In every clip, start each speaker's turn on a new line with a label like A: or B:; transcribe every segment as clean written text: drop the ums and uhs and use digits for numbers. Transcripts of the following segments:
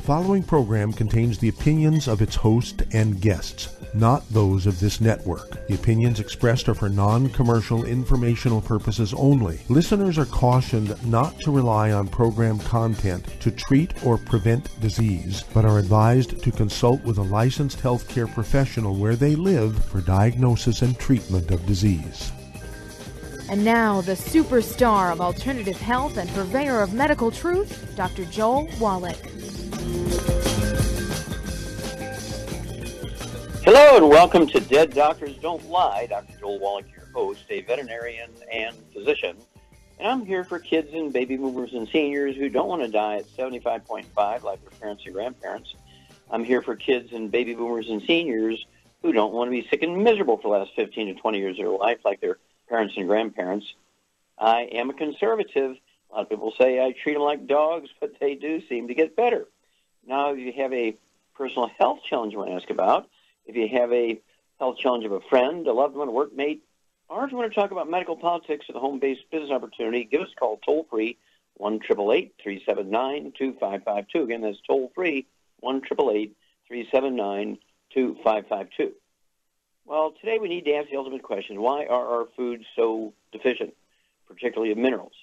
A: The following program contains the opinions of its host and guests, not those of this network. The opinions expressed are for non-commercial informational purposes only. Listeners are cautioned not to rely on program content to treat or prevent disease, but are advised to consult with a licensed healthcare professional where they live for diagnosis and treatment of disease.
B: And now, the superstar of alternative health and purveyor of medical truth, Dr. Joel Wallach.
C: Hello and welcome to Dead Doctors Don't Lie. Dr. Joel Wallach, your host, a veterinarian and physician. And I'm here for kids and baby boomers and seniors who don't want to die at 75.5 like their parents and grandparents. I'm here for kids and baby boomers and seniors who don't want to be sick and miserable for the last 15 to 20 years of their life like their parents and grandparents. I am a conservative. A lot of people say I treat them like dogs, but they do seem to get better. Now, if you have a personal health challenge you want to ask about, if you have a health challenge of a friend, a loved one, a workmate, or if you want to talk about medical politics or the home-based business opportunity, give us a call toll-free, 1-888-379-2552. Again, that's toll-free, 1-888-379-2552. Well, today we need to ask the ultimate question: why are our foods so deficient, particularly of minerals?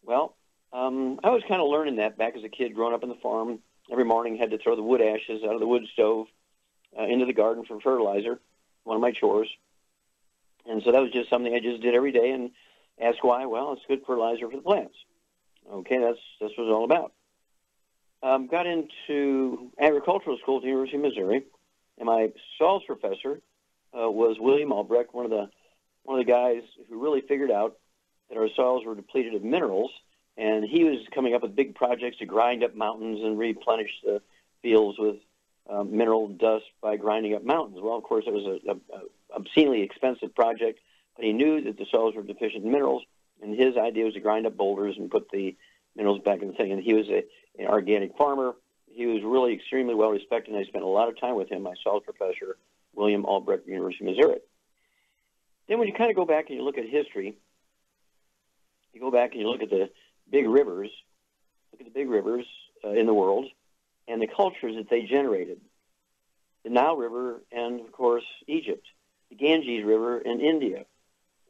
C: Well, I was kind of learning that back as a kid growing up on the farm. Every morning had to throw the wood ashes out of the wood stove into the garden for fertilizer, one of my chores. And so that was just something I just did every day and asked why. Well, it's good fertilizer for the plants. Okay, that's what it's all about. Got into agricultural school at the University of Missouri, and my soils professor was William Albrecht, one of the guys who really figured out that our soils were depleted of minerals, and he was coming up with big projects to grind up mountains and replenish the fields with mineral dust by grinding up mountains. Well, of course, it was an obscenely expensive project, but he knew that the soils were deficient in minerals, and his idea was to grind up boulders and put the minerals back in the thing. And he was an organic farmer. He was really extremely well respected, and I spent a lot of time with him, my soils professor, William Albrecht, University of Missouri. Then when you kind of go back and you look at history, you go back and you look at the big rivers, in the world and the cultures that they generated. The Nile River and, of course, Egypt, the Ganges River in India.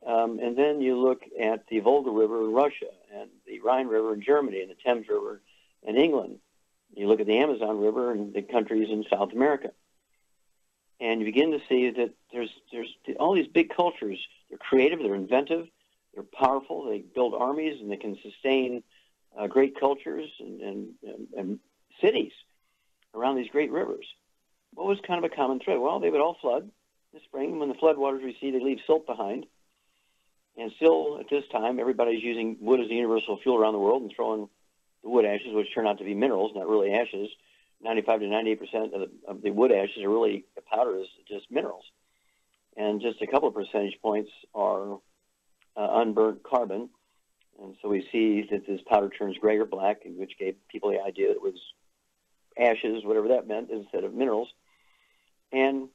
C: And then you look at the Volga River in Russia and the Rhine River in Germany and the Thames River in England. You look at the Amazon River and the countries in South America. And you begin to see that there's all these big cultures. They're creative, they're inventive, they're powerful, they build armies, and they can sustain great cultures and cities around these great rivers. What was kind of a common thread? Well, they would all flood in the spring. When the floodwaters recede, they leave silt behind. And still, at this time, everybody's using wood as the universal fuel around the world and throwing the wood ashes, which turn out to be minerals, not really ashes. 95 to 98% of the wood ashes are really, the powder is just minerals. And just a couple of percentage points are unburnt carbon. And so we see that this powder turns gray or black, which gave people the idea that it was ashes, whatever that meant, instead of minerals. And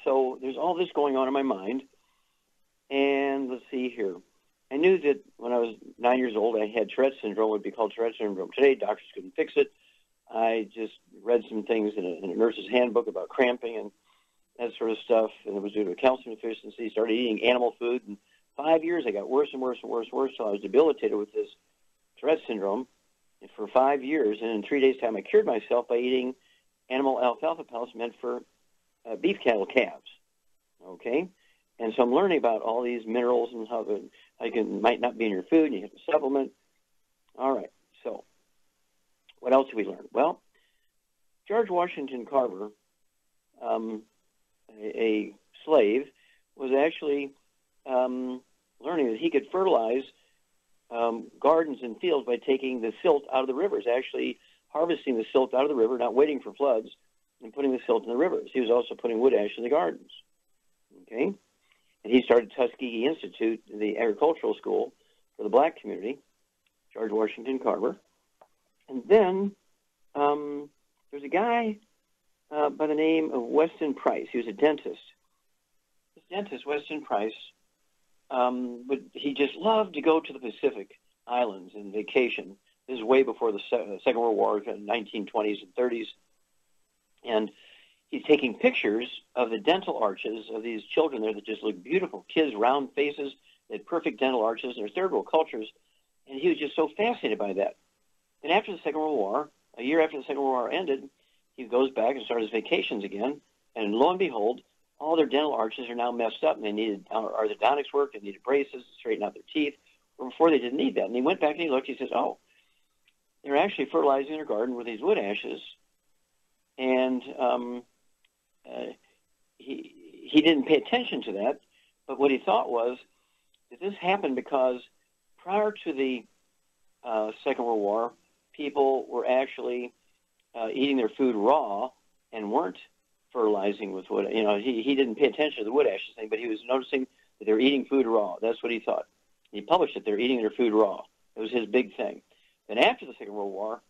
C: so there's all this going on in my mind. And let's see here. I knew that when I was 9 years old, I had Tourette syndrome, would be called Tourette syndrome today. Doctors couldn't fix it. I just read some things in a nurse's handbook about cramping and that sort of stuff, and it was due to a calcium deficiency. Started eating animal food, and 5 years I got worse and worse and worse and worse, so I was debilitated with this Tourette syndrome for 5 years, and in 3 days' time I cured myself by eating animal alfalfa pellets meant for beef cattle calves, okay? And so I'm learning about all these minerals and how might not be in your food, and you have to supplement. All right, so what else did we learn? Well, George Washington Carver, a slave, was actually learning that he could fertilize gardens and fields by taking the silt out of the rivers, actually harvesting the silt out of the river, not waiting for floods, and putting the silt in the rivers. He was also putting wood ash in the gardens. Okay? And he started Tuskegee Institute, the agricultural school for the black community, George Washington Carver. And then there's a guy by the name of Weston Price. He was a dentist. This dentist, Weston Price, he just loved to go to the Pacific Islands and vacation This is way before the Second World War, in the 1920s and 30s. And he's taking pictures of the dental arches of these children there that just look beautiful. Kids, round faces, they had perfect dental arches, and they're third world cultures. And he was just so fascinated by that. Then after the Second World War, a year after the Second World War ended, he goes back and starts his vacations again. And lo and behold, all their dental arches are now messed up, and they needed orthodontics work, they needed braces to straighten out their teeth. Where before they didn't need that. And he went back and he looked, he says, oh, they're actually fertilizing their garden with these wood ashes. And he didn't pay attention to that, but what he thought was that this happened because prior to the Second World War, people were actually eating their food raw and weren't fertilizing with wood. You know, he didn't pay attention to the wood ashes thing, but he was noticing that they were eating food raw. That's what he thought. He published it. They're eating their food raw. It was his big thing. Then after the Second World War,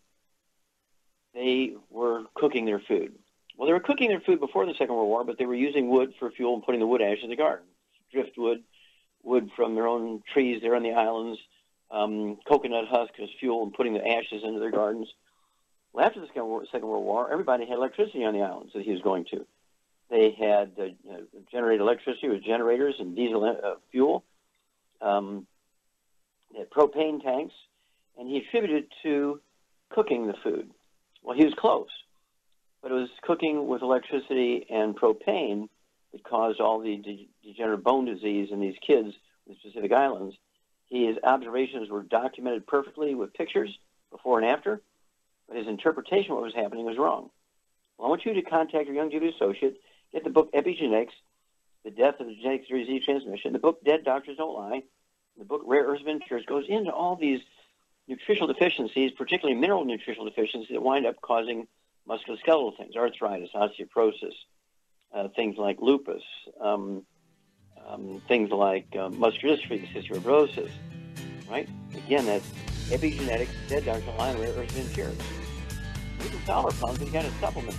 C: they were cooking their food. Well, they were cooking their food before the Second World War, but they were using wood for fuel and putting the wood ash in the garden. Driftwood, wood from their own trees there on the islands, coconut husk as fuel and putting the ashes into their gardens. Well, after the Second World War, everybody had electricity on the islands that he was going to. They had generated electricity with generators and diesel fuel. They had propane tanks, and he attributed it to cooking the food. Well, he was close, but it was cooking with electricity and propane that caused all the degenerative bone disease in these kids in the Pacific Islands. His observations were documented perfectly with pictures before and after, but his interpretation of what was happening was wrong. Well, I want you to contact your Youngevity associate, get the book Epigenetics, The Death of the Genetic Disease Transmission, the book Dead Doctors Don't Lie, the book Rare Earths of Interest goes into all these nutritional deficiencies, particularly mineral nutritional deficiencies that wind up causing musculoskeletal things, arthritis, osteoporosis, things like lupus, things like muscular dystrophy, cystic fibrosis, right? Again, that's epigenetics, dead doctors don't lie, rare earths of interest. We can solve our problems with any kind of supplement.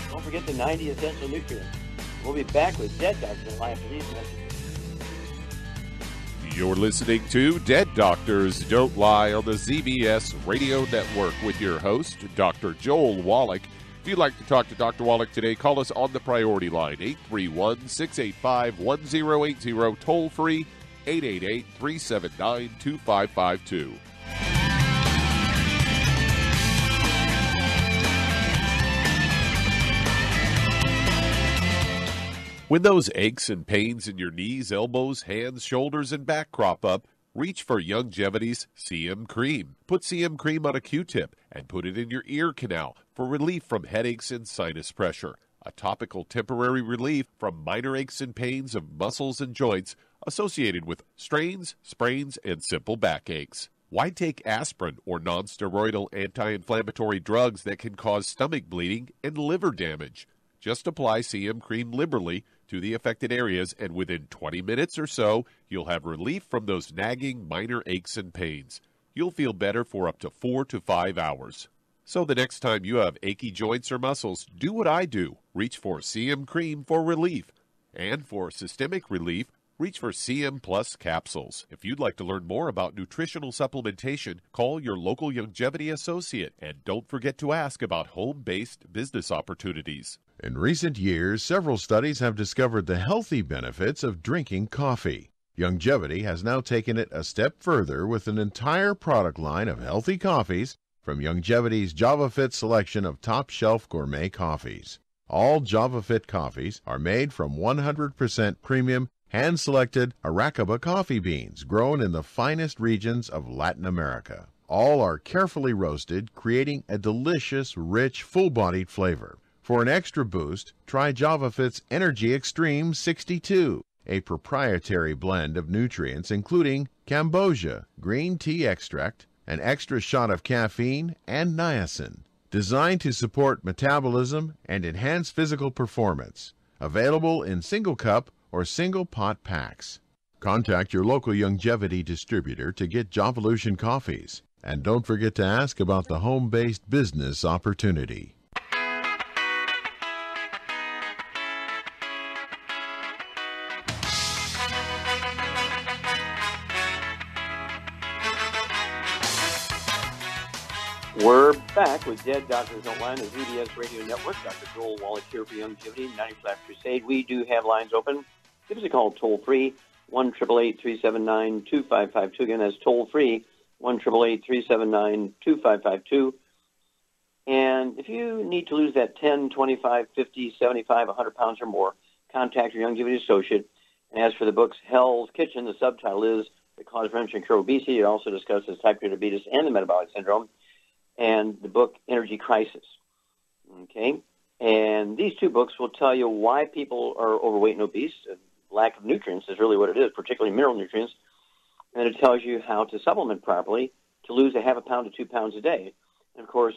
C: Don't forget the 90 essential nutrients. We'll be back with Dead Doctors Don't Lie after these messages.
D: You're listening to Dead Doctors Don't Lie on the ZBS Radio Network with your host, Dr. Joel Wallach. If you'd like to talk to Dr. Wallach today, call us on the priority line, 831-685-1080, toll free, 888-379-2552. When those aches and pains in your knees, elbows, hands, shoulders, and back crop up, reach for Youngevity's CM Cream. Put CM Cream on a Q-tip and put it in your ear canal for relief from headaches and sinus pressure. A topical temporary relief from minor aches and pains of muscles and joints associated with strains, sprains, and simple backaches. Why take aspirin or non-steroidal anti-inflammatory drugs that can cause stomach bleeding and liver damage? Just apply CM Cream liberally to the affected areas, and within 20 minutes or so, you'll have relief from those nagging minor aches and pains. You'll feel better for up to 4 to 5 hours. So the next time you have achy joints or muscles, do what I do. Reach for CM Cream for relief. And for systemic relief, reach for CM Plus capsules. If you'd like to learn more about nutritional supplementation, call your local Youngevity associate. And don't forget to ask about home-based business opportunities.
E: In recent years, several studies have discovered the healthy benefits of drinking coffee. Youngevity has now taken it a step further with an entire product line of healthy coffees from Youngevity's JavaFit selection of top-shelf gourmet coffees. All JavaFit coffees are made from 100% premium, hand-selected Arabica coffee beans grown in the finest regions of Latin America. All are carefully roasted, creating a delicious, rich, full-bodied flavor. For an extra boost, try JavaFit's Energy Extreme 62, a proprietary blend of nutrients including cambogia, green tea extract, an extra shot of caffeine, and niacin. Designed to support metabolism and enhance physical performance. Available in single cup or single pot packs. Contact your local Youngevity distributor to get Javalution coffees. And don't forget to ask about the home-based business opportunity.
C: We're back with Dead Doctors Don't Lie on the ZBS Radio Network. Dr. Joel Wallach here for Longevity, 90 Flat Crusade. We do have lines open. Give us a call toll-free, 1-888-379-2552. Again, that's toll-free, 1-888-379-2552. And if you need to lose that 10, 25, 50, 75, 100 pounds or more, contact your Longevity associate. And as for the books Hell's Kitchen, the subtitle is The Cause, Prevention, and Cure of Obesity. It also discusses type 2 diabetes and the metabolic syndrome. And the book Energy Crisis. Okay? And these two books will tell you why people are overweight and obese. Lack of nutrients is really what it is, particularly mineral nutrients. And it tells you how to supplement properly to lose a half a pound to 2 pounds a day. And, of course,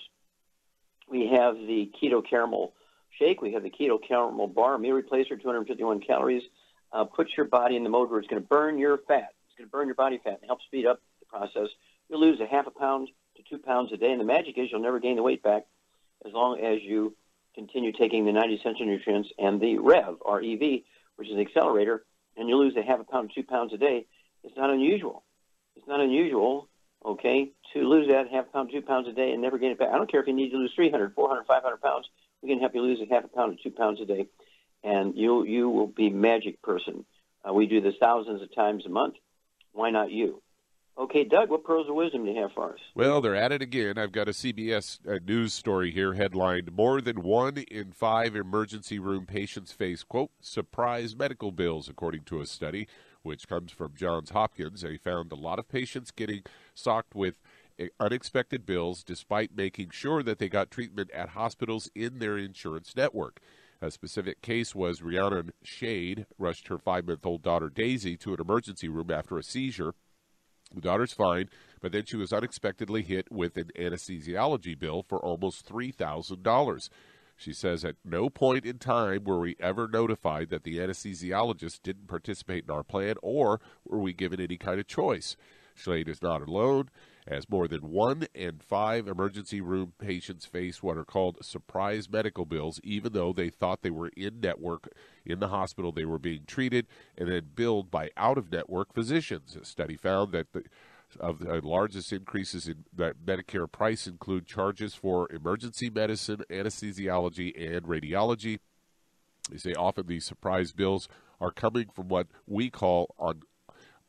C: we have the keto caramel shake. We have the keto caramel bar, meal replacer, 251 calories. Puts your body in the mode where it's going to burn your fat. It's going to burn your body fat and help speed up the process. You'll lose a half a pound to 2 pounds a day, and the magic is you'll never gain the weight back as long as you continue taking the 90 essential nutrients and the REV, R-E-V, which is an accelerator, and you lose a half a pound to 2 pounds a day. It's not unusual. It's not unusual, okay, to lose that half a pound to 2 pounds a day and never gain it back. I don't care if you need to lose 300, 400, 500 pounds. We can help you lose a half a pound to 2 pounds a day, and you will be a magic person. We do this thousands of times a month. Why not you? Okay, Doug, what pearls of wisdom do you have for us?
D: Well, they're at it again. I've got a CBS news story here headlined, more than 1 in 5 emergency room patients face, quote, surprise medical bills, according to a study, which comes from Johns Hopkins. They found a lot of patients getting socked with unexpected bills despite making sure that they got treatment at hospitals in their insurance network. A specific case was Rhiannon Shade rushed her 5-month-old daughter Daisy to an emergency room after a seizure. The daughter's fine, but then she was unexpectedly hit with an anesthesiology bill for almost $3,000. She says at no point in time were we ever notified that the anesthesiologist didn't participate in our plan or were we given any kind of choice. Slade is not alone, as more than 1 in 5 emergency room patients face what are called surprise medical bills, even though they thought they were in-network in the hospital they were being treated and then billed by out-of-network physicians. A study found that the largest increases in that Medicare price include charges for emergency medicine, anesthesiology, and radiology. They say often these surprise bills are coming from what we call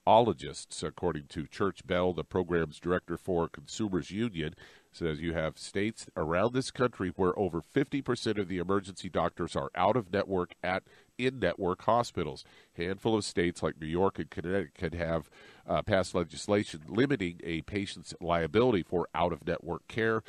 D: oncologists, according to Church Bell, the program's director for Consumers Union. Says you have states around this country where over 50% of the emergency doctors are out of network at in-network hospitals. A handful of states like New York and Connecticut have passed legislation limiting a patient's liability for out-of-network care.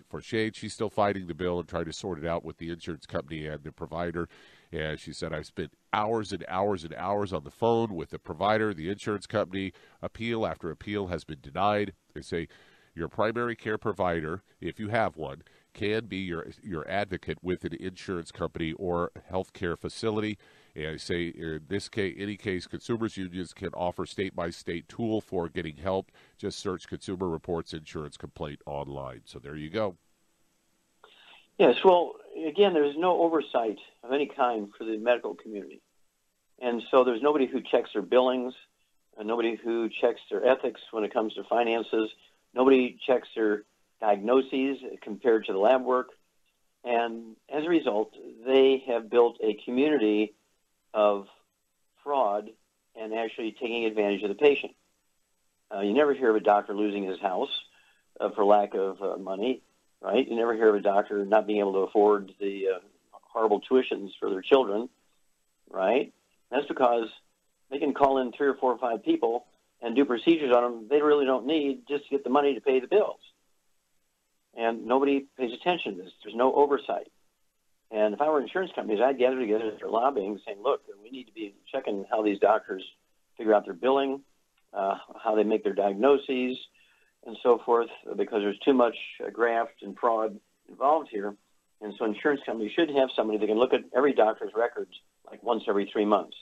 D: For Shade, she's still fighting the bill and trying to sort it out with the insurance company and the provider. And she said, I've spent hours and hours and hours on the phone with the provider, the insurance company. Appeal after appeal has been denied. They say your primary care provider, if you have one, can be your advocate with an insurance company or healthcare facility. And I say in this case, any case, consumers unions can offer state-by-state tool for getting help. Just search Consumer Reports Insurance Complaint online. So there you go.
C: Yes, well, again, there's no oversight of any kind for the medical community. And so there's nobody who checks their billings, and nobody who checks their ethics when it comes to finances. Nobody checks their diagnoses compared to the lab work. And as a result, they have built a community of fraud and actually taking advantage of the patient. You never hear of a doctor losing his house for lack of money, right? You never hear of a doctor not being able to afford the horrible tuitions for their children, right? That's because they can call in 3 or 4 or 5 people and do procedures on them they really don't need just to get the money to pay the bills. And nobody pays attention to this. There's no oversight. And if I were insurance companies, I'd gather together their lobbying saying, look, we need to be checking how these doctors figure out their billing, how they make their diagnoses, and so forth, because there's too much graft and fraud involved here. And so insurance companies should have somebody that can look at every doctor's records like once every 3 months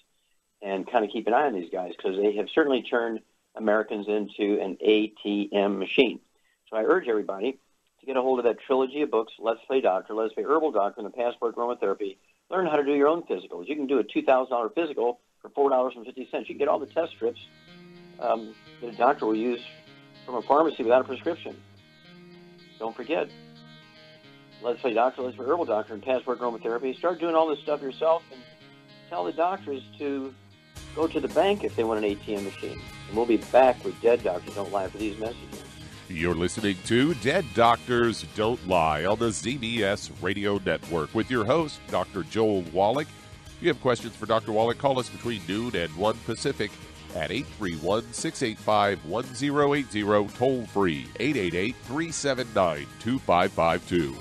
C: and kind of keep an eye on these guys, because they have certainly turned Americans into an ATM machine. So I urge everybody to get a hold of that trilogy of books, Let's Play Doctor, Let's Play Herbal Doctor, and the Passport Aromatherapy. Learn how to do your own physicals. You can do a $2,000 physical for $4.50. You can get all the test strips that a doctor will use from a pharmacy without a prescription. don't forget, Let's Play Doctor, Let's Play Herbal Doctor, and Passport Aromatherapy. Start doing all this stuff yourself and tell the doctors to go to the bank if they want an ATM machine. And we'll be back with Dead Doctors Don't Lie for these messages.
D: You're listening to Dead Doctors Don't Lie on the ZBS Radio Network with your host, Dr. Joel Wallach. If you have questions for Dr. Wallach, call us between noon and 1 Pacific at 831-685-1080, toll free 888-379-2552.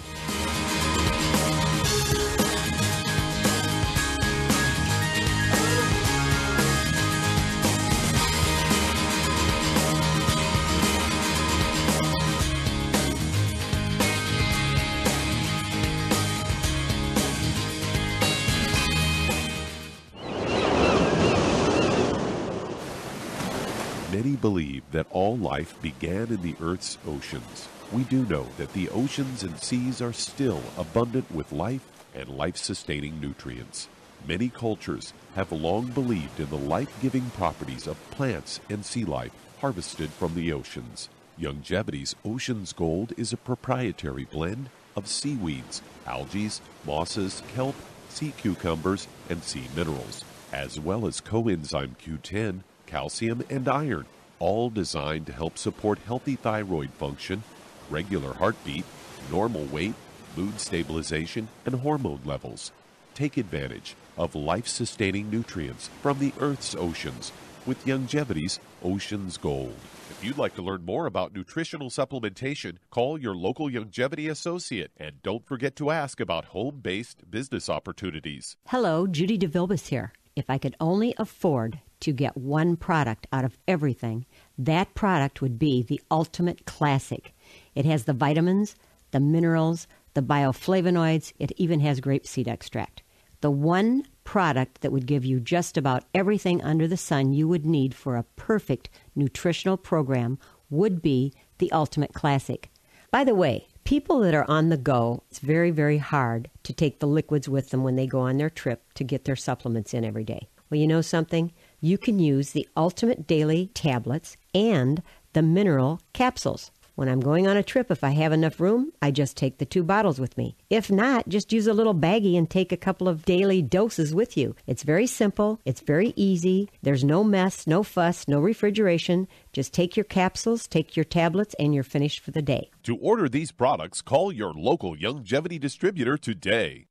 D: Many believe that all life began in the Earth's oceans. We do know that the oceans and seas are still abundant with life and life-sustaining nutrients. Many cultures have long believed in the life-giving properties of plants and sea life harvested from the oceans. Youngevity's Ocean's Gold is a proprietary blend of seaweeds, algae, mosses, kelp, sea cucumbers, and sea minerals, as well as coenzyme Q10, calcium, and iron, all designed to help support healthy thyroid function, regular heartbeat, normal weight, mood stabilization, and hormone levels. Take advantage of life-sustaining nutrients from the Earth's oceans with Youngevity's Ocean's Gold. If you'd like to learn more about nutritional supplementation, call your local Youngevity associate, and don't forget to ask about home-based business opportunities.
F: Hello, Judy DeVilbus here. If I could only afford to get one product out of everything, that product would be the Ultimate Classic. It has the vitamins, the minerals, the bioflavonoids. It even has grapeseed extract. The one product that would give you just about everything under the sun you would need for a perfect nutritional program would be the Ultimate Classic. By the way, people that are on the go, it's very, very hard to take the liquids with them when they go on their trip to get their supplements in every day. Well, you know something? You can use the Ultimate Daily Tablets and the Mineral Capsules. When I'm going on a trip, if I have enough room, I just take the 2 bottles with me. If not, just use a little baggie and take a couple of daily doses with you. It's very simple. It's very easy. There's no mess, no fuss, no refrigeration. Just take your capsules, take your tablets, and you're finished for the day.
D: To order these products, call your local Youngevity distributor today.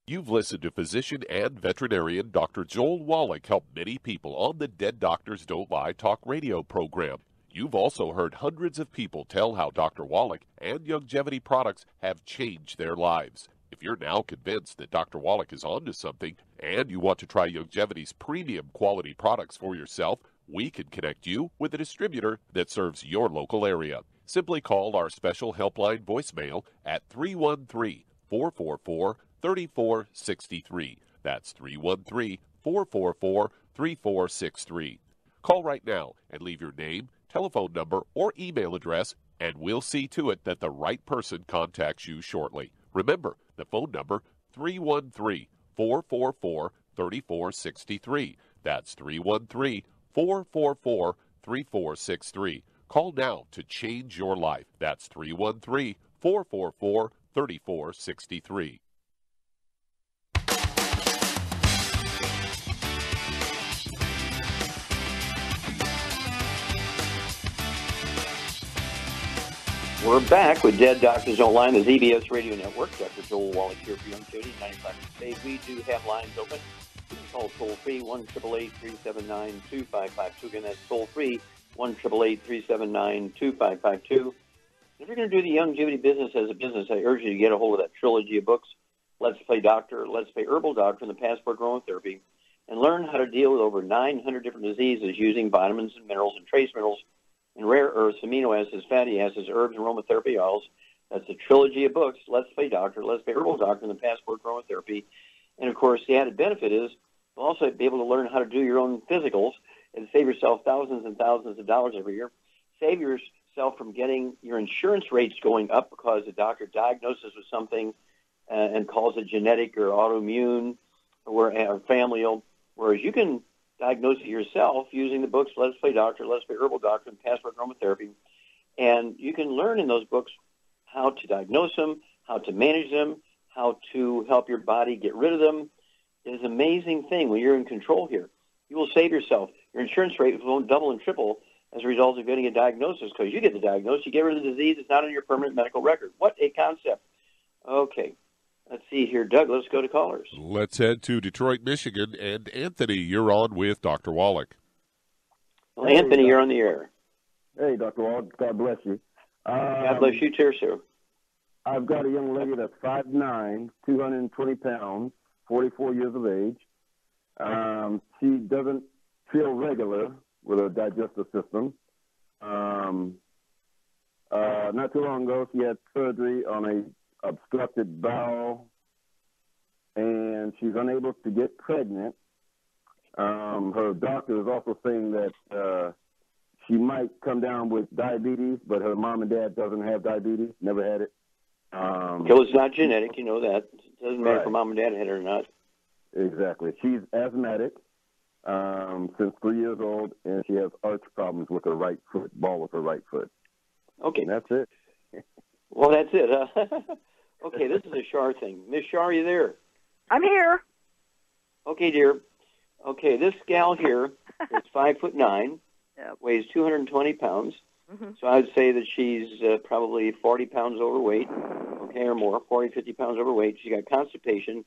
D: You've listened to physician and veterinarian Dr. Joel Wallach help many people on the Dead Doctors Don't Lie talk radio program. You've also heard hundreds of people tell how Dr. Wallach and Youngevity products have changed their lives. If you're now convinced that Dr. Wallach is onto something and you want to try Youngevity's premium quality products for yourself, we can connect you with a distributor that serves your local area. Simply call our special helpline voicemail at 313-444-3463. That's 313-444-3463. Call right now and leave your name, telephone number, or email address, and we'll see to it that the right person contacts you shortly. Remember, the phone number, 313-444-3463. That's 313-444-3463. Call now to change your life. That's 313-444-3463.
C: We're back with Dead Doctors Don't Lie on the ZBS Radio Network. Dr. Joel Wallach here for Youngevity, 95 State. We do have lines open. You can call toll-free, 1-888-379-2552. Again, that's toll-free, 1-888-379-2552. If you're going to do the Youngevity business as a business, I urge you to get a hold of that trilogy of books, Let's Play Doctor, Let's Play Herbal Doctor, and the Passport Aromatherapy, and learn how to deal with over 900 different diseases using vitamins and minerals and trace minerals and rare earths, amino acids, fatty acids, herbs, and aromatherapy oils. That's a trilogy of books, Let's Play Doctor, Let's Play Herbal Doctor, and the Passport Aromatherapy. And, of course, the added benefit is you'll also be able to learn how to do your own physicals and save yourself thousands and thousands of dollars every year. Save yourself from getting your insurance rates going up because the doctor diagnoses with something and calls it genetic or autoimmune or familial, whereas you can diagnose it yourself using the books Let's Play Doctor, Let's Play Herbal Doctor, and Passport Aromatherapy. And you can learn in those books how to diagnose them, how to manage them, how to help your body get rid of them. It is an amazing thing when you're in control here. You will save yourself. Your insurance rate won't double and triple as a result of getting a diagnosis, because you get the diagnosis, you get rid of the disease, it's not on your permanent medical record. What a concept. Okay, let's see here. Doug, let's go to callers.
D: Let's head to Detroit, Michigan, and Anthony, you're on with Dr. Wallach.
C: Well, Anthony, you're on the air.
G: Hey, Dr. Wallach, God bless you.
C: God bless you too, sir.
G: I've got a young lady that's 5'9", 220 pounds, 44 years of age. She doesn't feel regular with her digestive system. Not too long ago, she had surgery on a obstructed bowel, and she's unable to get pregnant. Her doctor is also saying that she might come down with diabetes, but her mom and dad doesn't have diabetes, never had it.
C: So it's not genetic, you know that. It doesn't matter if mom and dad had it or not.
G: Exactly. She's asthmatic since 3 years old, and she has arch problems with her right foot, ball with her right foot.
C: Okay.
G: And that's it.
C: Well, that's it. Okay, this is a Shar thing. Miss Shar, are you there?
H: I'm here.
C: Okay, dear. Okay, this gal here is 5'9",
H: Yep.
C: weighs 220 pounds.
H: Mm-hmm.
C: So I would say that she's probably 40 pounds overweight, okay, or more, 40, 50 pounds overweight. She got constipation.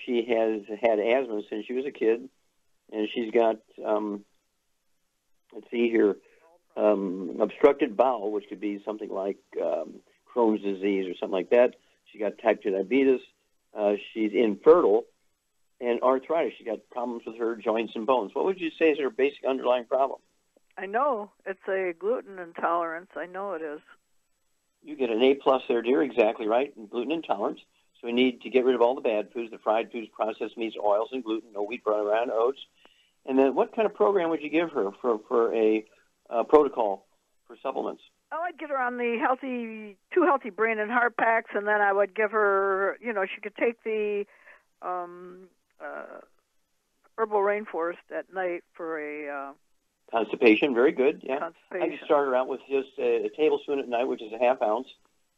C: She has had asthma since she was a kid, and she's got, let's see here, obstructed bowel, which could be something like Crohn's disease or something like that. She got type 2 diabetes. She's infertile, and arthritis. She got problems with her joints and bones. What would you say is her basic underlying problem?
H: I know it's a gluten intolerance. I know it is.
C: You get an A+ there, dear. Exactly right. Gluten intolerance. So we need to get rid of all the bad foods, the fried foods, processed meats, oils, and gluten. No wheat, bran, oats. And then, what kind of program would you give her for a protocol for supplements?
H: I would get her on the two healthy brain and heart packs, and then I would give her, she could take the herbal rainforest at night for a
C: constipation. Very good. Yeah.
H: Constipation.
C: I could start her out with just a tablespoon at night, which is a half ounce.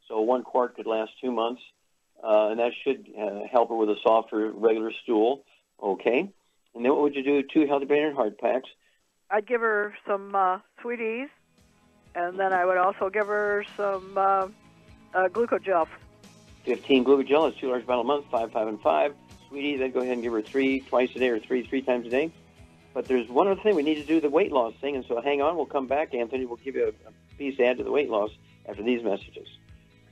C: So 1 quart could last 2 months, and that should help her with a softer, regular stool. Okay. And then what would you do? 2 healthy brain and heart packs.
H: I'd give her some Sweeties, and then I would also give her some glucogel.
C: 15 glucogel is 2 large bottles a month, 5, 5, and 5. Sweeties, I'd go ahead and give her 3 twice a day, or 3 times a day. But there's one other thing. We need to do the weight loss thing, and so hang on. We'll come back, Anthony. We'll give you a piece to add to the weight loss after these messages.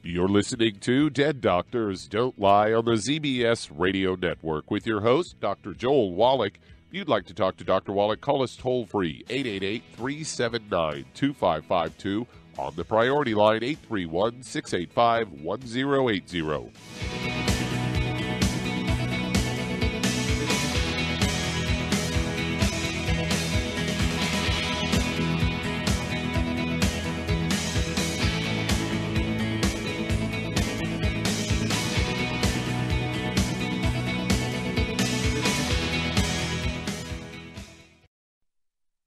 D: You're listening to Dead Doctors Don't Lie on the ZBS Radio Network with your host, Dr. Joel Wallach. If you'd like to talk to Dr. Wallach, call us toll-free, 888-379-2552. On the priority line, 831-685-1080.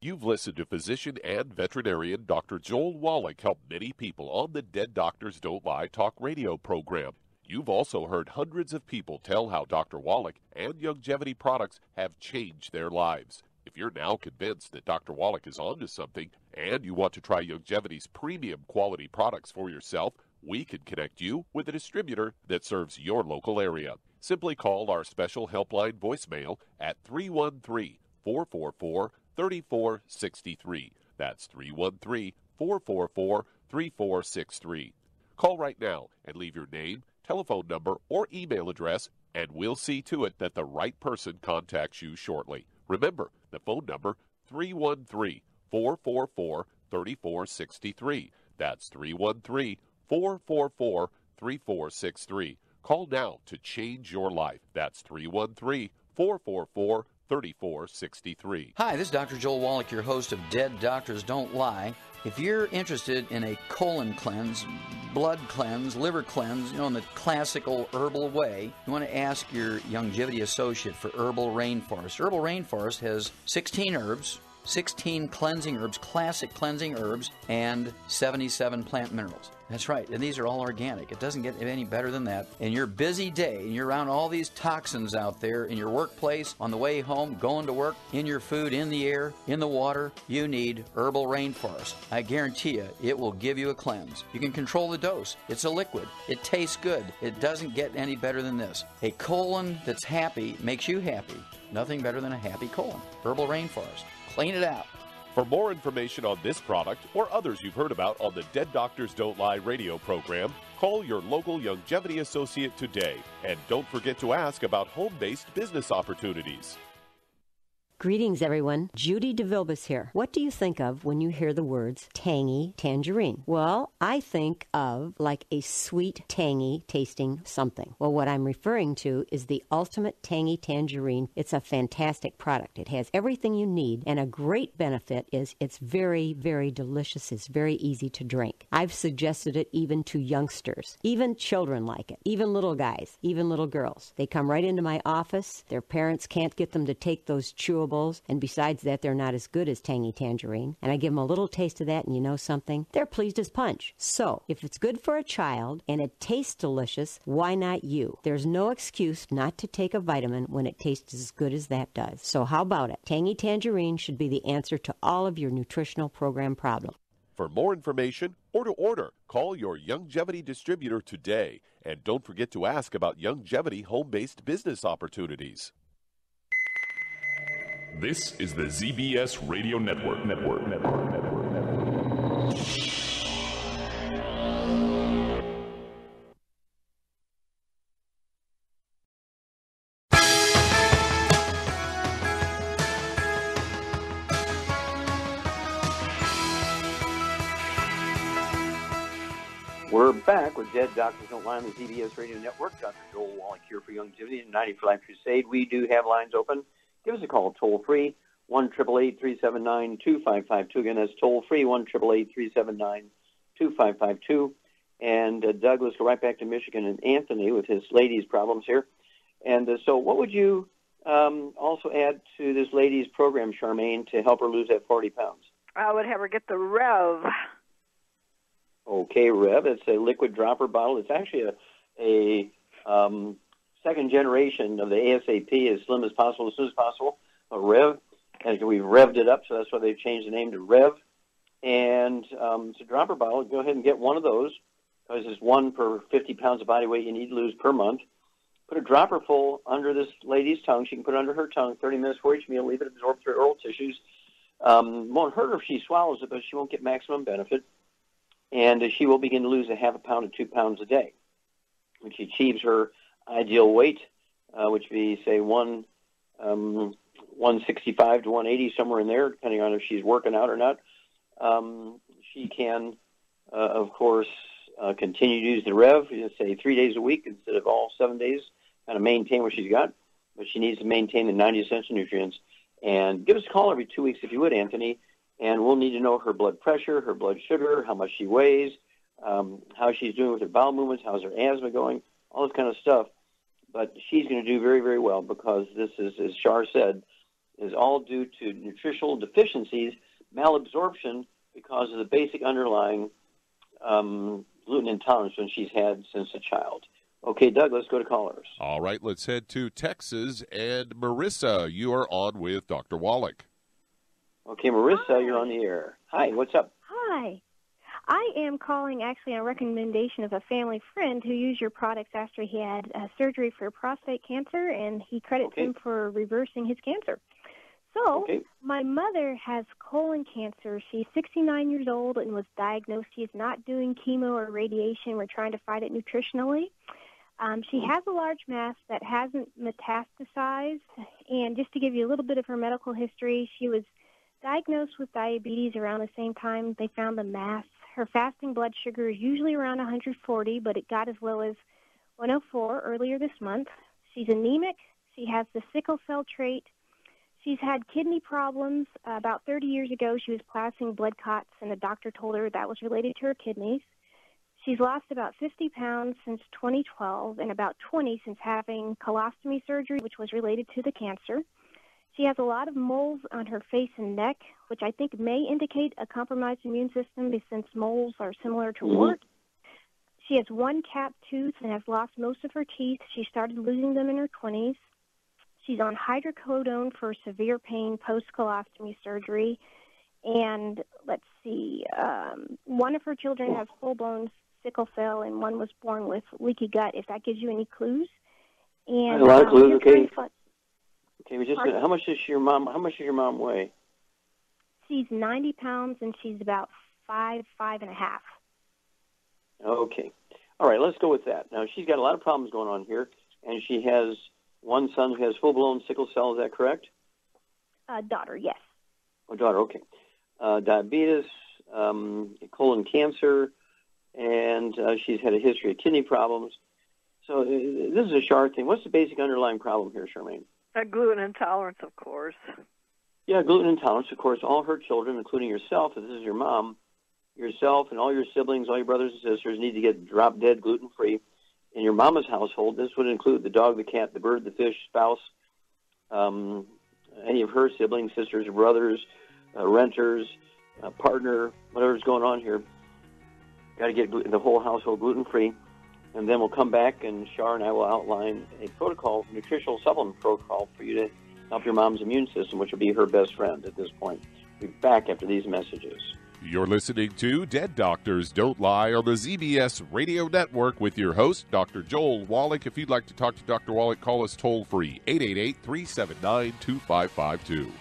D: You've listened to physician and veterinarian Dr. Joel Wallach help many people on the Dead Doctors Don't Lie talk radio program. You've also heard hundreds of people tell how Dr. Wallach and Youngevity products have changed their lives. If you're now convinced that Dr. Wallach is onto something and you want to try Youngevity's premium quality products for yourself, we can connect you with a distributor that serves your local area. Simply call our special helpline voicemail at 313-444-3463. That's 313-444-3463. Call right now and leave your name, telephone number, or email address, and we'll see to it that the right person contacts you shortly. Remember, the phone number, 313-444-3463. That's 313-444-3463. Call now to change your life. That's 313-444-3463.
I: Hi, this is Dr. Joel Wallach, your host of Dead Doctors Don't Lie. If you're interested in a colon cleanse, blood cleanse, liver cleanse, in the classical herbal way, you want to ask your Youngevity associate for Herbal Rainforest. Herbal Rainforest has 16 herbs, 16 cleansing herbs, classic cleansing herbs, and 77 plant minerals. That's right, and these are all organic. It doesn't get any better than that. In your busy day, and you're around all these toxins out there in your workplace, on the way home, going to work, in your food, in the air, in the water, you need Herbal Rainforest. I guarantee you, it will give you a cleanse. You can control the dose. It's a liquid. It tastes good. It doesn't get any better than this. A colon that's happy makes you happy. Nothing better than a happy colon. Herbal Rainforest. Clean it out.
D: For more information on this product or others you've heard about on the Dead Doctors Don't Lie radio program, call your local longevity associate today. And don't forget to ask about home-based business opportunities.
F: Greetings, everyone. Judy DeVilbus here. What do you think of when you hear the words tangy tangerine? Well, I think of like a sweet, tangy tasting something. Well, what I'm referring to is the Ultimate Tangy Tangerine. It's a fantastic product. It has everything you need, and a great benefit is it's very, very delicious. It's very easy to drink. I've suggested it even to youngsters. Even children like it. Even little guys. Even little girls. They come right into my office. Their parents can't get them to take those chewables. And besides that, they're not as good as Tangy Tangerine. And I give them a little taste of that, and you know something? They're pleased as punch. So, if it's good for a child and it tastes delicious, why not you? There's no excuse not to take a vitamin when it tastes as good as that does. So how about it? Tangy Tangerine should be the answer to all of your nutritional program problems.
D: For more information or to order, call your Youngevity distributor today. And don't forget to ask about Youngevity home-based business opportunities.
J: This is the ZBS Radio Network.
C: We're back with Dead Doctors Don't Lie on the ZBS Radio Network. Dr. Joel Wallach here for Youngevity and 90 for Life Crusade. We do have lines open. Give us a call toll-free, 1-888-379-2552. Again, that's toll-free, 1-888-379-2552. And Doug, let's go right back to Michigan and Anthony with his ladies' problems here. And so what would you also add to this lady's program, Charmaine, to help her lose that 40 pounds?
H: I would have her get the Rev.
C: Okay, Rev. It's a liquid dropper bottle. It's actually a second generation of the ASAP, as slim as possible, as soon as possible, a Rev. And we've revved it up, so that's why they've changed the name to Rev. And it's a dropper bottle. Go ahead and get one of those, because it's one per 50 pounds of body weight you need to lose per month. Put a dropper full under this lady's tongue. She can put it under her tongue 30 minutes for each meal, leave it absorb through oral tissues. Won't hurt her if she swallows it, but she won't get maximum benefit. And she will begin to lose a half a pound to 2 pounds a day. When she achieves her ideal weight, which would be, say, 165 to 180, somewhere in there, depending on if she's working out or not, she can, of course, continue to use the Rev, say 3 days a week instead of all 7 days, kind of maintain what she's got. But she needs to maintain the 90 essential nutrients. And give us a call every 2 weeks if you would, Anthony, and we'll need to know her blood pressure, her blood sugar, how much she weighs, how she's doing with her bowel movements, how's her asthma going, all this kind of stuff. But she's going to do very, very well, because this is, as Shar said, is all due to nutritional deficiencies, malabsorption, because of the basic underlying gluten intolerance when she's had since a child. Okay, Doug, let's go to callers.
D: All right, let's head to Texas. And Marissa, you are on with Dr. Wallach.
C: Okay, Marissa,
K: Hi.
C: You're on the air. Hi, what's up?
K: Hi. I am calling actually on a recommendation of a family friend who used your products after he had surgery for prostate cancer, and he credits him for reversing his cancer. So, my mother has colon cancer. She's 69 years old and was diagnosed. She is not doing chemo or radiation. We're trying to fight it nutritionally. She has a large mass that hasn't metastasized. And just to give you a little bit of her medical history, she was diagnosed with diabetes around the same time they found the mass. Her fasting blood sugar is usually around 140, but it got as low as 104 earlier this month. She's anemic. She has the sickle cell trait. She's had kidney problems. About 30 years ago, she was passing blood clots, and the doctor told her that was related to her kidneys. She's lost about 50 pounds since 2012 and about 20 since having colostomy surgery, which was related to the cancer. She has a lot of moles on her face and neck, which I think may indicate a compromised immune system since moles are similar to warts. She has one capped tooth and has lost most of her teeth. She started losing them in her 20s. She's on hydrocodone for severe pain post-colostomy surgery. And let's see, one of her children has full-blown sickle cell, and one was born with leaky gut, if that gives you any clues. And
C: a lot of clues, okay.
K: Okay,
C: we just how much does your mom weigh?
K: She's 90 pounds, and she's about 5'5.5".
C: Okay. All right, let's go with that. Now, she's got a lot of problems going on here, and she has one son who has full-blown sickle cell. Is that correct?
K: Daughter, yes.
C: Oh, daughter, okay. Diabetes, colon cancer, and she's had a history of kidney problems. So this is a Char thing. What's the basic underlying problem here, Charmaine?
H: Gluten intolerance, of course.
C: Yeah, gluten intolerance, of course. All her children, including yourself, if this is your mom, yourself and all your siblings, all your brothers and sisters need to get drop-dead gluten-free. In your mama's household, this would include the dog, the cat, the bird, the fish, spouse, any of her siblings, sisters, or brothers, renters, partner, whatever's going on here. Got to get the whole household gluten-free. And then we'll come back, and Char and I will outline a protocol, a nutritional supplement protocol for you to help your mom's immune system, which will be her best friend at this point. We'll be back after these messages.
D: You're listening to Dead Doctors Don't Lie on the ZBS Radio Network with your host, Dr. Joel Wallach. If you'd like to talk to Dr. Wallach, call us toll-free, 888-379-2552.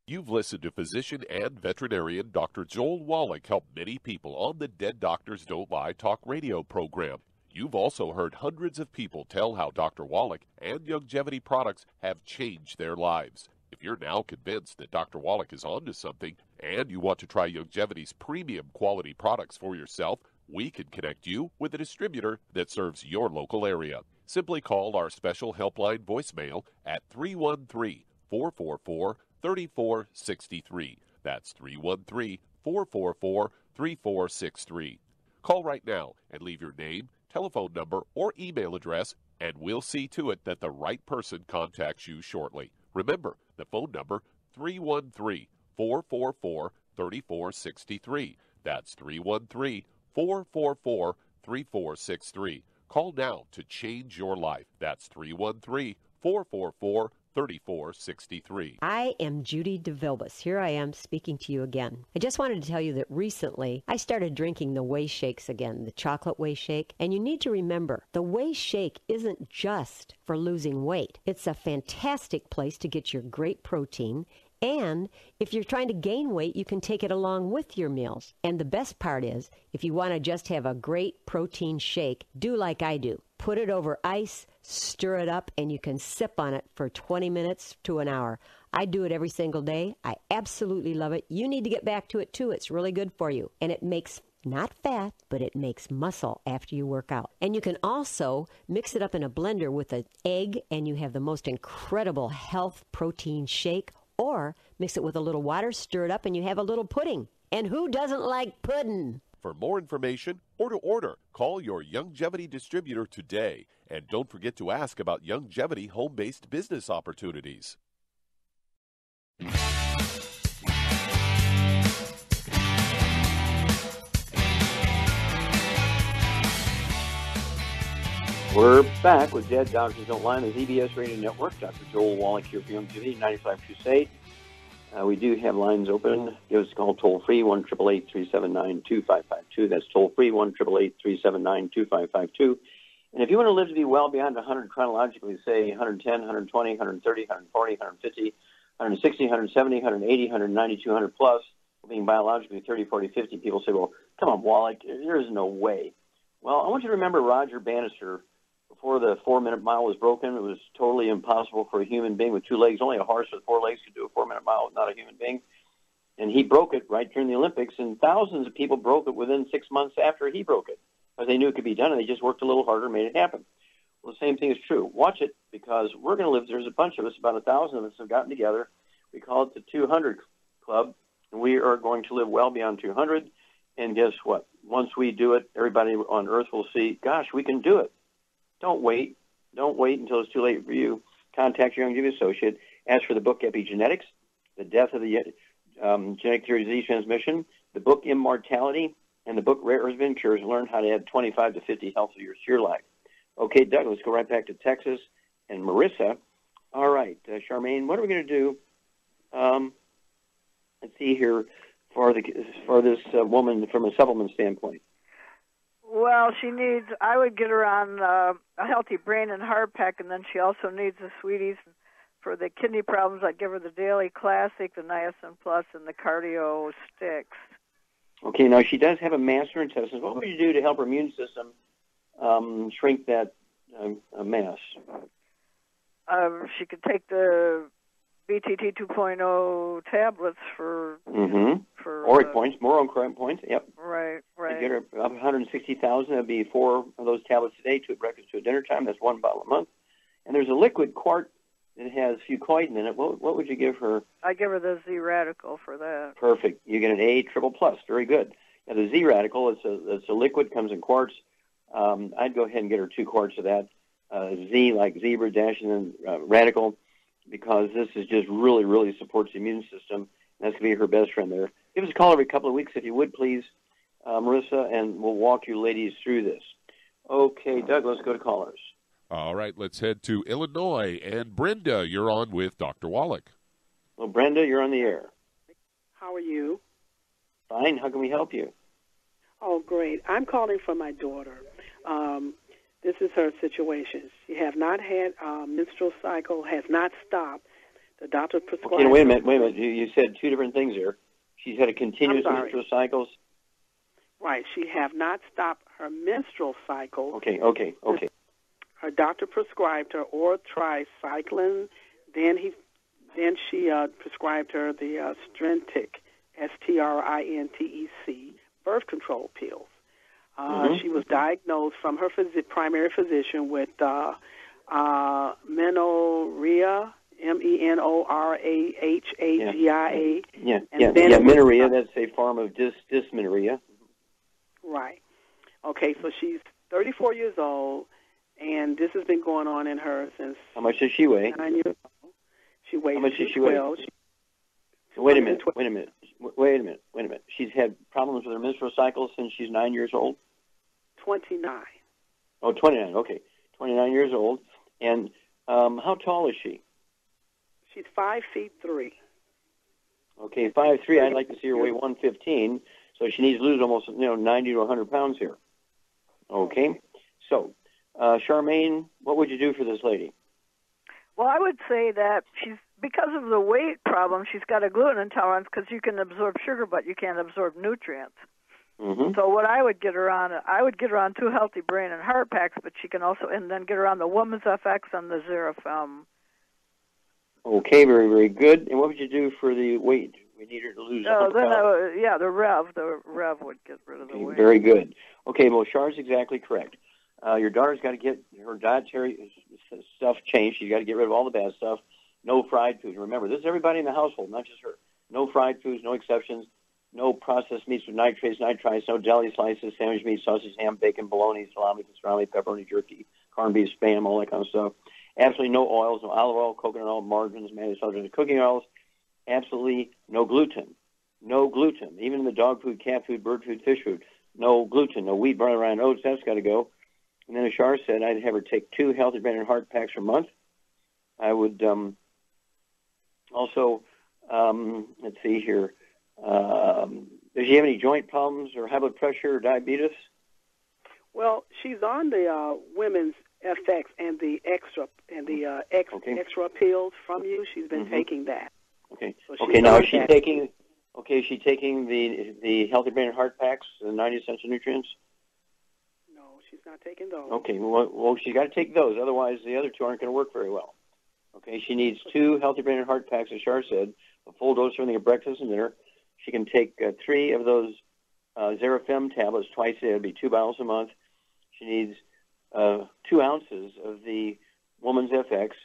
D: You've listened to physician and veterinarian Dr. Joel Wallach help many people on the Dead Doctors Don't Lie talk radio program. You've also heard hundreds of people tell how Dr. Wallach and Youngevity products have changed their lives. If you're now convinced that Dr. Wallach is onto something and you want to try Youngevity's premium quality products for yourself, we can connect you with a distributor that serves your local area. Simply call our special helpline voicemail at 313-444-3463. That's 313-444-3463. Call right now and leave your name, telephone number, or email address, and we'll see to it that the right person contacts you shortly. Remember, the phone number, 313-444-3463. That's 313-444-3463. Call now to change your life. That's 313-444-3463. 3463.
F: I am Judy DeVilbus. Here I am speaking to you again. I just wanted to tell you that recently I started drinking the Whey Shakes again, the chocolate Whey Shake. And you need to remember, the Whey Shake isn't just for losing weight. It's a fantastic place to get your great protein. And if you're trying to gain weight, you can take it along with your meals. And the best part is, if you want to just have a great protein shake, do like I do. Put it over ice, stir it up, and you can sip on it for 20 minutes to an hour. I do it every single day. I absolutely love it. You need to get back to it, too. It's really good for you. And it makes not fat, but it makes muscle after you work out. And you can also mix it up in a blender with an egg, and you have the most incredible health protein shake. Or mix it with a little water, stir it up, and you have a little pudding. And who doesn't like pudding?
D: For more information or to order, call your Youngevity distributor today. And don't forget to ask about Youngevity home-based business opportunities.
C: We're back with Dead Doctors Don't Lie on the ZBS Radio Network. Dr. Joel Wallach here for Youngevity, 95 Crusade. We do have lines open. Give us a call toll-free, 1-888-379-2552. That's toll-free, 1-888-379-2552. And if you want to live to be well beyond 100 chronologically, say 110, 120, 130, 140, 150, 160, 170, 180, 190, 200 plus, being biologically 30, 40, 50, people say, well, come on, Wallach, there is no way. Well, I want you to remember Roger Bannister. Before the 4-minute mile was broken, it was totally impossible for a human being with 2 legs. Only a horse with 4 legs could do a 4-minute mile, not a human being. And he broke it right during the Olympics, and thousands of people broke it within 6 months after he broke it. Because they knew it could be done, and they just worked a little harder and made it happen. Well, the same thing is true. Watch it, because we're going to live. There's a bunch of us, about 1,000 of us have gotten together. We call it the 200 Club, and and we are going to live well beyond 200. And guess what? Once we do it, everybody on Earth will see, gosh, we can do it. Don't wait. Don't wait until it's too late for you. Contact your Youngevity associate. Ask for the book Epigenetics, The Death of the Genetic Theory of Disease Transmission, the book Immortality, and the book Rare Earth Been Cures, and learn how to add 25 to 50 healthy years to your life. Okay, Doug, let's go right back to Texas. And Marissa, all right, Charmaine, what are we going to do? Let's see here for this woman from a supplement standpoint.
H: Well, I would get her on a healthy brain and heart pack, and then she also needs the sweeties. For the kidney problems, I'd give her the Daily Classic, the Niacin Plus, and the Cardio Sticks.
C: Okay, now she does have a mass in her intestines. What would you do to help her immune system shrink that mass?
H: She could take the BTT 2.0 tablets for
C: ORAC points, more ORAC points. Yep.
H: Right.
C: I'd get her up 160,000. That'd be 4 of those tablets a day, 2 at breakfast, 2 at dinner time. That's 1 bottle a month. And there's a liquid quart that has fucoidan in it. What would you give her?
H: I'd give her the Z Radical for that.
C: Perfect. You get an A triple plus. Very good. Now the Z Radical, it's a liquid, comes in quarts. I'd go ahead and get her 2 quarts of that. Z like zebra dash and then Radical, because this is just really, really supports the immune system. That's going to be her best friend there. Give us a call every couple of weeks if you would, please, Marissa, and we'll walk you ladies through this. Okay, Doug, let's go to callers.
D: All right, let's head to Illinois. And Brenda, you're on with Dr. Wallach.
C: Well, Brenda, you're on the air.
L: How are you?
C: Fine. How can we help you?
L: Oh, great. I'm calling for my daughter. This is her situation. She has not had menstrual cycle, has not stopped. The doctor prescribed...
C: Okay, wait a minute. You said 2 different things here. She's had a continuous menstrual cycles.
L: Right. She have not stopped her menstrual cycle.
C: Okay.
L: Her doctor prescribed her orthricycline. Then she prescribed her the Strintec, STRINTEC, birth control pills. She was diagnosed from her primary physician with menorrhea, MENORAHAGIA.
C: Menorrhea. That's a form of dysmenorrhea.
L: Right. Okay, so she's 34 years old, and this has been going on in her since...
C: How much does she weigh?
L: 9 years old. She weighs...
C: How much does she weigh? Wait a minute. She's had problems with her menstrual cycle since she's 9 years old?
L: 29.
C: Oh, 29, okay. 29 years old. And how tall is she?
L: She's 5'3".
C: Okay, 5'3". I'd like to see her weigh 115, so she needs to lose almost 90 to 100 pounds here. Okay, so Charmaine, what would you do for this lady?
H: Well, I would say that because of the weight problem, she's got a gluten intolerance because you can absorb sugar, but you can't absorb nutrients. So what I would get her on, 2 healthy brain and heart packs, but she can also, and then get her on the Woman's FX and the Xerafem.
C: Okay, very, very good. And what would you do for the weight? We need her to lose.
H: The Rev would get rid of the weight.
C: Very good. Okay, well, Char's exactly correct. Your daughter's got to get her dietary stuff changed. She's got to get rid of all the bad stuff. No fried foods. Remember, this is everybody in the household, not just her. No fried foods, no exceptions. No processed meats with nitrates, nitrites, no deli slices, sandwich meat, sausage, ham, bacon, bologna, salami, pastrami, pepperoni, jerky, corned beef, Spam, all that kind of stuff. Absolutely no oils, no olive oil, coconut oil, margarines, mayonnaise, salt, cooking oils. Absolutely no gluten. No gluten. Even in the dog food, cat food, bird food, fish food. No gluten, no wheat, barley, rye, and oats. That's got to go. And then as Char said, I'd have her take 2 healthy brain and heart packs a month. I would also, let's see here, does she have any joint problems or high blood pressure or diabetes?
L: Well, she's on the Women's FX and the extra pills from you. She's been taking that.
C: Okay. So now is she taking? Okay, is she taking the healthy brain and heart packs, the 90 essential nutrients?
L: No, she's not taking those.
C: Okay. Well, she's got to take those. Otherwise, the other 2 aren't going to work very well. Okay. She needs 2 healthy brain and heart packs, as Char said, a full dose during breakfast and dinner. She can take 3 of those Xerafem tablets twice a day. It would be 2 bottles a month. She needs 2 ounces of the Woman's FX,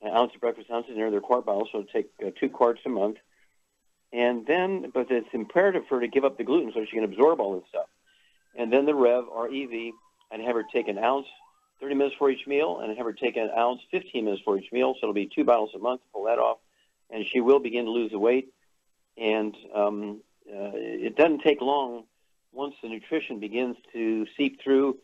C: an ounce of breakfast, ounce of dinner. They're quart bottles, so it'll take 2 quarts a month. And then, but it's imperative for her to give up the gluten so she can absorb all this stuff. And then the Rev, R-E-V, I'd have her take an ounce 30 minutes for each meal, and I'd have her take an ounce 15 minutes for each meal, so it'll be 2 bottles a month to pull that off. And she will begin to lose the weight. And it doesn't take long once the nutrition begins to seep through.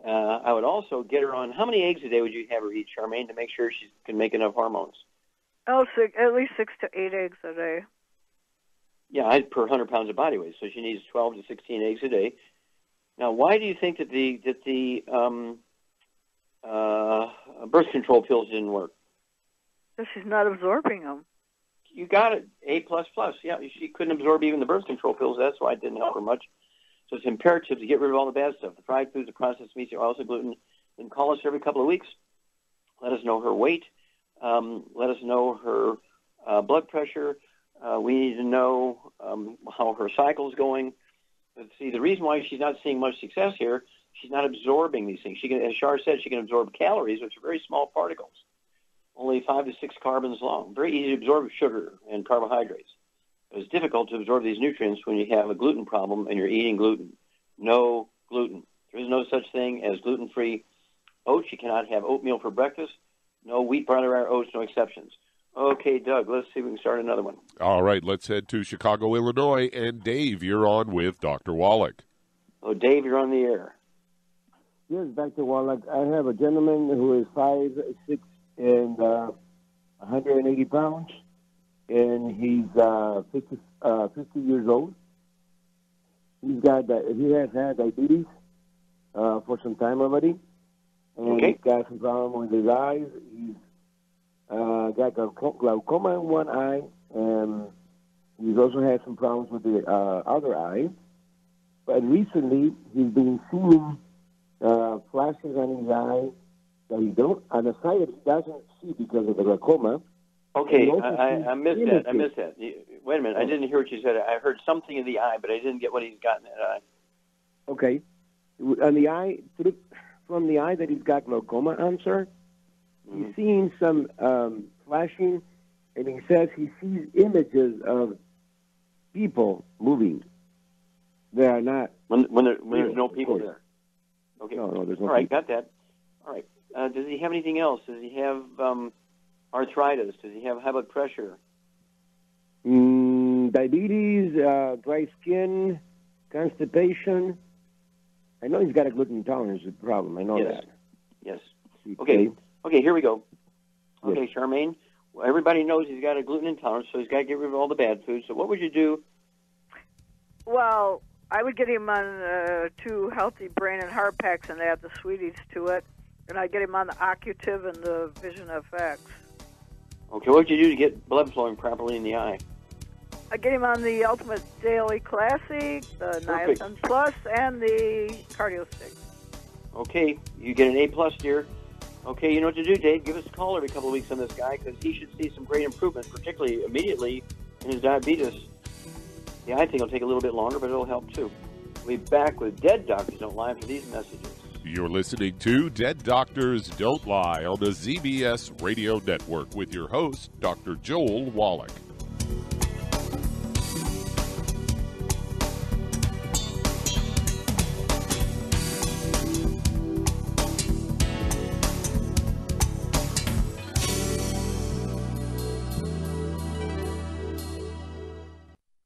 C: I would also get her on, how many eggs a day would you have her eat, Charmaine, to make sure she can make enough hormones?
H: Oh, at least 6 to 8 eggs a day.
C: Yeah, per 100 pounds of body weight. So she needs 12 to 16 eggs a day. Now, why do you think that the birth control pills didn't work?
H: Because she's not absorbing them.
C: You got it, A++. Yeah, she couldn't absorb even the birth control pills. That's why it didn't help her much. So it's imperative to get rid of all the bad stuff, the fried foods, the processed meats, the oils, the gluten. Then call us every couple of weeks. Let us know her weight. Let us know her blood pressure. We need to know how her cycle's going. But see, the reason why she's not seeing much success here, she's not absorbing these things. She can, as Shar said, she can absorb calories, which are very small particles, only 5 to 6 carbons long. Very easy to absorb sugar and carbohydrates. But it's difficult to absorb these nutrients when you have a gluten problem and you're eating gluten. No gluten. There is no such thing as gluten-free oats. You cannot have oatmeal for breakfast. No wheat, barley, rye, oats, no exceptions. Okay, Doug, let's see if we can start another one.
D: All right, let's head to Chicago, Illinois. And Dave, you're on with Dr. Wallach.
C: Oh, Dave, you're on the air.
M: Yes, Dr. Wallach. I have a gentleman who is 5'6" and 180 pounds, and he's 50 years old. He has had diabetes for some time already, and he's got some problem with his eyes. He's got glaucoma in one eye, and he's also had some problems with the other eye. But recently, he's been seeing flashes on his eye that he don't, on the side that he doesn't see because of the glaucoma.
C: Okay, I missed that. I missed that. Wait a minute, I didn't hear what you said. I heard something in the eye, but I didn't get what he's got in that eye.
M: Okay, on the eye, from the eye that he's got glaucoma on, sir, he's seeing some flashing, and he says he sees images of people moving. They are not.
C: When there's no people there. Okay.
M: No, there's no.
C: All right, got that. All right. Does he have anything else? Does he have arthritis? Does he have high blood pressure?
M: Diabetes, dry skin, constipation. I know he's got a gluten intolerance problem. I know that.
C: Yes. Okay. Okay, here we go. Okay, Charmaine. Well, everybody knows he's got a gluten intolerance, so he's got to get rid of all the bad foods. So what would you do?
H: Well, I would get him on 2 healthy brain and heart packs and add the sweeties to it. And I'd get him on the Occutive and the Vision FX. Okay,
C: what would you do to get blood flowing properly in the eye?
H: I'd get him on the Ultimate Daily Classic, the Niacin Plus, and the Cardio Stick.
C: Okay, you get an A+, dear. Okay, you know what to do, Dave. Give us a call every couple of weeks on this guy because he should see some great improvement, particularly immediately in his diabetes. The eye thing will take a little bit longer, but it'll help too. We'll be back with Dead Doctors Don't Lie for these messages.
D: You're listening to Dead Doctors Don't Lie on the ZBS Radio Network with your host, Dr. Joel Wallach.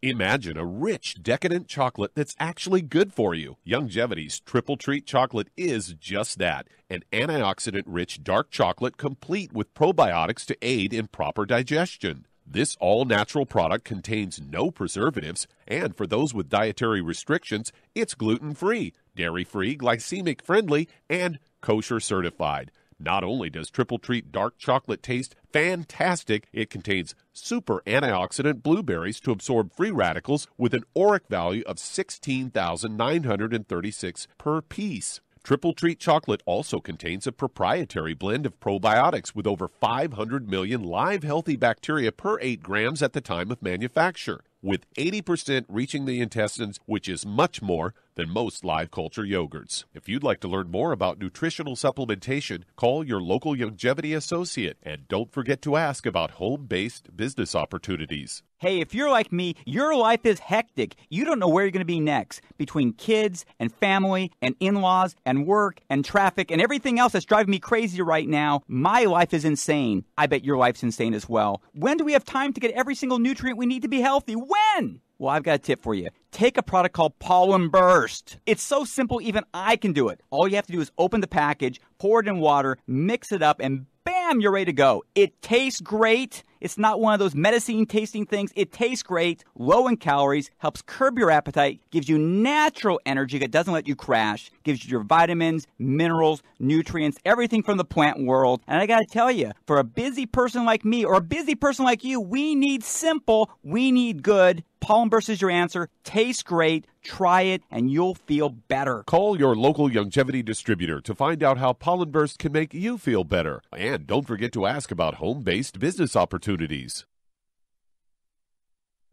D: Imagine a rich, decadent chocolate that's actually good for you. Youngevity's Triple Treat Chocolate is just that, an antioxidant-rich dark chocolate complete with probiotics to aid in proper digestion. This all-natural product contains no preservatives, and for those with dietary restrictions, it's gluten-free, dairy-free, glycemic-friendly, and kosher certified. Not only does Triple Treat Dark Chocolate taste fantastic, it contains super antioxidant blueberries to absorb free radicals with an ORAC value of 16,936 per piece. Triple Treat Chocolate also contains a proprietary blend of probiotics with over 500 million live healthy bacteria per 8 grams at the time of manufacture. With 80% reaching the intestines, which is much more, than most live culture yogurts. If you'd like to learn more about nutritional supplementation, call your local longevity associate, and don't forget to ask about home-based business opportunities.
N: Hey, if you're like me, your life is hectic. You don't know where you're going to be next. Between kids and family and in-laws and work and traffic and everything else that's driving me crazy right now, my life is insane. I bet your life's insane as well. When do we have time to get every single nutrient we need to be healthy? When? Well, I've got a tip for you. Take a product called Pollen Burst. It's so simple, even I can do it. All you have to do is open the package, pour it in water, mix it up, and bam, you're ready to go. It tastes great. It's not one of those medicine-tasting things. It tastes great, low in calories, helps curb your appetite, gives you natural energy that doesn't let you crash, gives you your vitamins, minerals, nutrients, everything from the plant world. And I got to tell you, for a busy person like me or a busy person like you, we need simple, we need good. Pollen Burst is your answer. Tastes great. Try it, and you'll feel better.
D: Call your local longevity distributor to find out how Pollen Burst can make you feel better. And don't forget to ask about home-based business opportunities.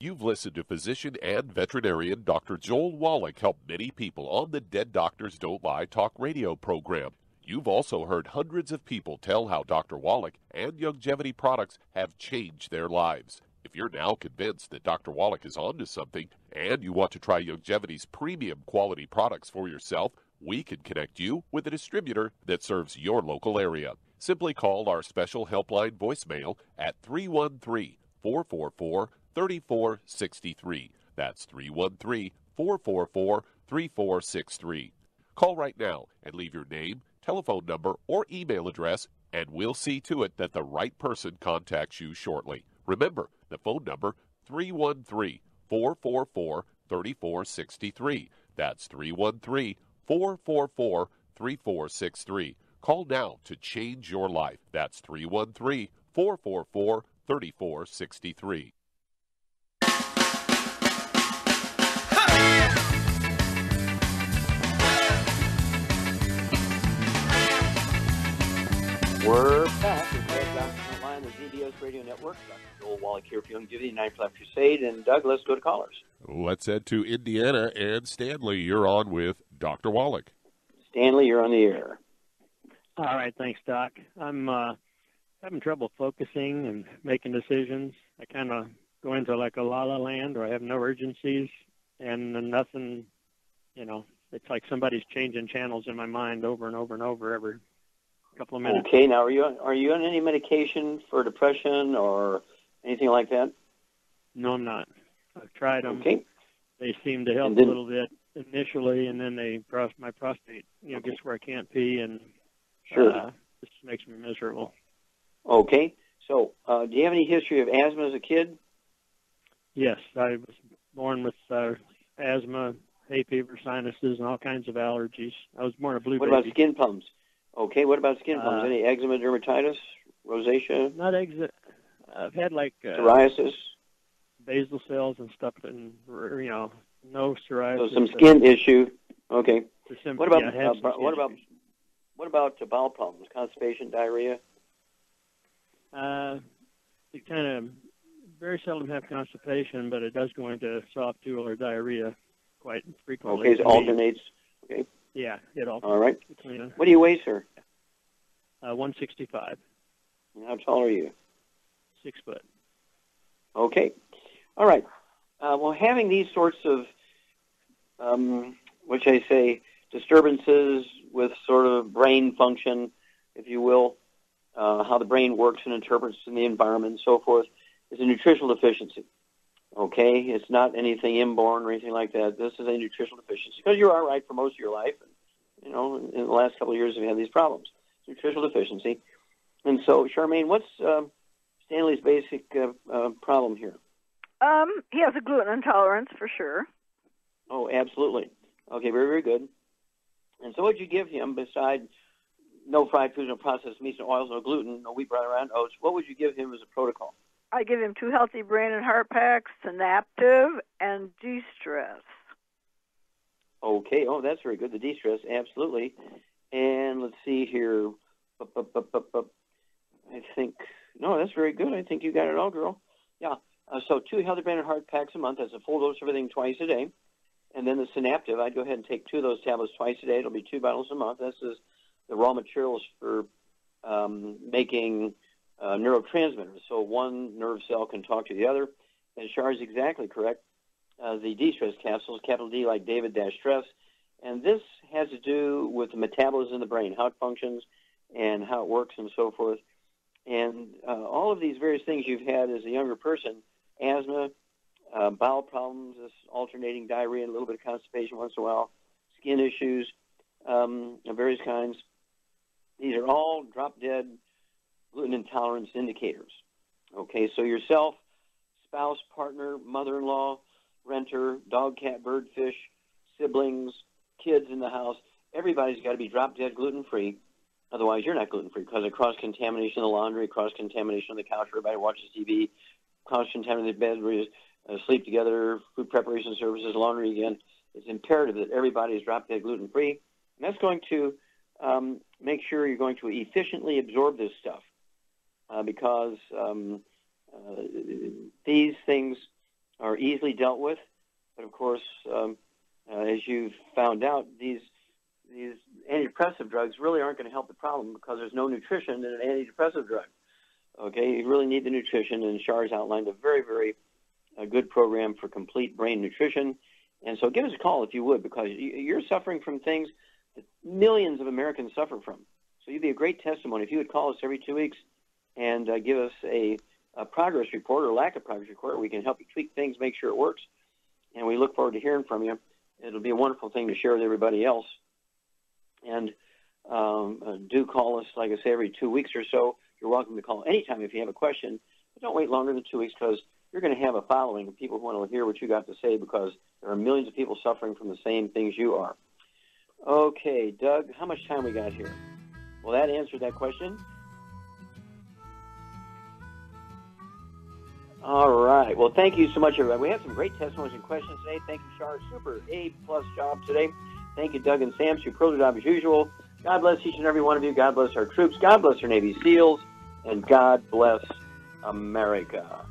D: You've listened to physician and veterinarian Dr. Joel Wallach help many people on the Dead Doctors Don't Lie talk radio program. You've also heard hundreds of people tell how Dr. Wallach and longevity products have changed their lives. If you're now convinced that Dr. Wallach is onto something and you want to try Longevity's premium quality products for yourself, we can connect you with a distributor that serves your local area. Simply call our special helpline voicemail at 313-444-3463. That's 313-444-3463. Call right now and leave your name, telephone number, or email address, and we'll see to it that the right person contacts you shortly. Remember, the phone number, 313-444-3463. That's 313-444-3463. Call now to change your life. That's 313-444-3463.
C: We're back with Dead Doctors Don't Lie on the ZBS Radio Network. Dr. Joel Wallach here for Longevity, 9 Flat Crusade. And Doug, let's go to callers.
D: Let's head to Indiana. And Stanley, you're on with Dr. Wallach.
C: Stanley, you're on the air.
O: All right, thanks, Doc. I'm having trouble focusing and making decisions. I kind of go into like a la-la land, or I have no urgencies, and nothing, it's like somebody's changing channels in my mind over and over and over every couple of minutes.
C: Okay, now are you on any medication for depression or anything like that?
O: No, I'm not. I've tried them.
C: Okay.
O: They seem to help a little bit initially, and then my prostate, gets where I can't pee, and this makes me miserable.
C: Okay. So, do you have any history of asthma as a kid?
O: Yes, I was born with asthma, hay fever, sinuses, and all kinds of allergies. I was born a blue baby.
C: What about skin problems? Okay, what about skin problems? Any eczema, dermatitis, rosacea?
O: Not eczema. I've had
C: psoriasis,
O: basal cells and stuff, and no psoriasis.
C: So some skin issue. Okay. What about bowel problems? Constipation, diarrhea?
O: You kind of very seldom have constipation, but it does go into soft stool or diarrhea quite frequently.
C: Okay, it alternates. Okay.
O: Yeah, it alternates.
C: All right. What do you weigh, sir?
O: 165.
C: How tall are you?
O: 6 foot.
C: Okay. All right. Well, having these sorts of, disturbances with sort of brain function, if you will, how the brain works and interprets in the environment and so forth, is a nutritional deficiency. Okay? It's not anything inborn or anything like that. This is a nutritional deficiency because you're all right for most of your life. And, in the last couple of years, you've had these problems. It's nutritional deficiency. And so, Charmaine, what's Stanley's basic problem here?
H: He has a gluten intolerance for sure.
C: Oh, absolutely. Okay, very, very good. And so what would you give him besides no fried foods, no processed meats, no oils, no gluten, no wheat, bran, and oats? What would you give him as a protocol?
H: I give him 2 healthy brain and heart packs, Synaptive, and De-Stress.
C: Okay. Oh, that's very good. The De-Stress, absolutely. And let's see here. I think, no, that's very good. I think you got it all, girl. Yeah. So 2 healthy brain and heart packs a month. That's a full dose of everything twice a day. And then the Synaptive, I'd go ahead and take 2 of those tablets twice a day. It'll be 2 bottles a month. This is the raw materials for making neurotransmitters. So one nerve cell can talk to the other. And Shar is exactly correct. The D-stress capsules, capital D like David dash stress. And this has to do with the metabolism in the brain, how it functions and how it works and so forth. And all of these various things you've had as a younger person, asthma, bowel problems, this alternating diarrhea and a little bit of constipation once in a while, skin issues of various kinds. These are all drop-dead gluten intolerance indicators. Okay, so yourself, spouse, partner, mother-in-law, renter, dog, cat, bird, fish, siblings, kids in the house, everybody's got to be drop-dead gluten-free. Otherwise, you're not gluten-free because of cross-contamination in the laundry, cross-contamination on the couch where everybody watches TV, cross-contaminated bed where you sleep together, food preparation services, laundry again. It's imperative that everybody is drop-dead gluten-free. And that's going to make sure you're going to efficiently absorb this stuff because these things are easily dealt with. But, of course, as you've found out, these antidepressive drugs really aren't going to help the problem because there's no nutrition in an antidepressive drug. Okay, you really need the nutrition, and Char's outlined a very, very good program for complete brain nutrition. And so give us a call if you would, because you're suffering from things that millions of Americans suffer from. So you'd be a great testimony if you would call us every 2 weeks and give us a progress report or lack of progress report. We can help you tweak things, make sure it works, and we look forward to hearing from you. It'll be a wonderful thing to share with everybody else. And do call us, like I say, every 2 weeks or so. You're welcome to call anytime if you have a question. But don't wait longer than 2 weeks because you're going to have a following of people who want to hear what you got to say because there are millions of people suffering from the same things you are. Okay, Doug, how much time we got here? Well, that answered that question. All right. Well, thank you so much, everybody. We have some great testimonies and questions today. Thank you, Shar. Super A-plus job today. Thank you, Doug and Sam. Superb job as usual. God bless each and every one of you. God bless our troops. God bless our Navy SEALs. And God bless America.